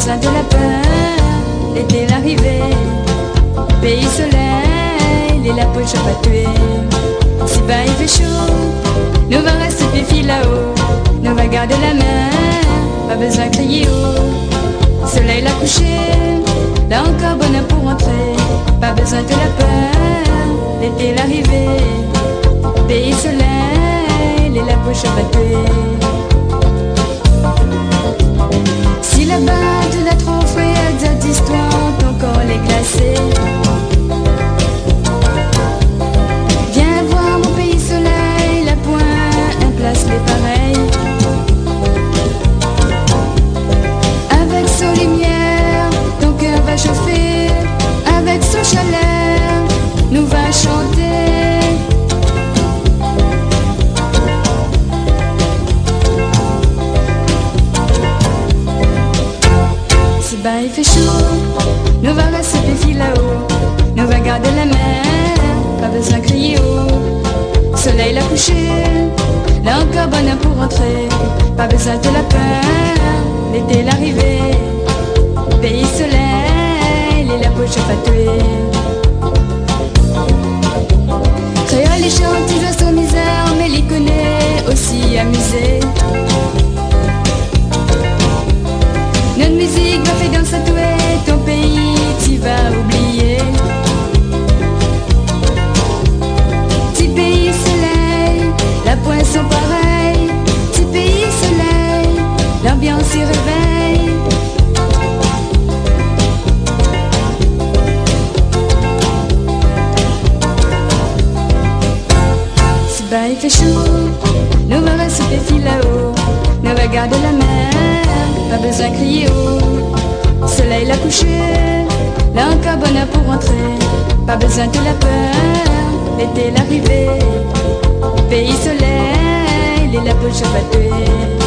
besoin de la peur, l'été l'arrivée. Pays soleil, et la poche pas tuer. Si bas il fait chaud, nous va rester pieds là-haut. Nous va garder la mer, pas besoin de crier haut. Soleil l'a couché, là encore bonheur pour rentrer. Pas besoin de la peur, l'été l'arrivée. Pays soleil, et la poche pas tuer. Si là-bas tu l'as trop frais, cette histoire, ton corps est glacé. Viens voir mon pays soleil, la pointe, un place les pareils. Avec son lumière, ton cœur va chauffer. Avec son chaleur, nous va chanter. Si bas il fait chaud, nous va rester pieds là-haut. Nous va garder la mer, pas besoin de crier haut. Soleil l'a couché, là encore bonheur pour rentrer. Pas besoin de la peur, l'été l'arrivée. Pays soleil, et la poche pas tuer. Créole les chante, il doit son misère, mais il connaît aussi amusé. Notre musique va faire danser toi, ton pays t'y vas oublier. Petit pays soleil, la pointe sont pareils. Petit pays soleil, l'ambiance s'y réveille. Si bas il fait chaud, nous va rester pieds là-haut. Nous va garder la mer, pas besoin de crier haut. Soleil l'a couché, là encore bonheur pour rentrer. Pas besoin de la peur, l'été l'arrivée. Pays soleil, et la poche va tuer.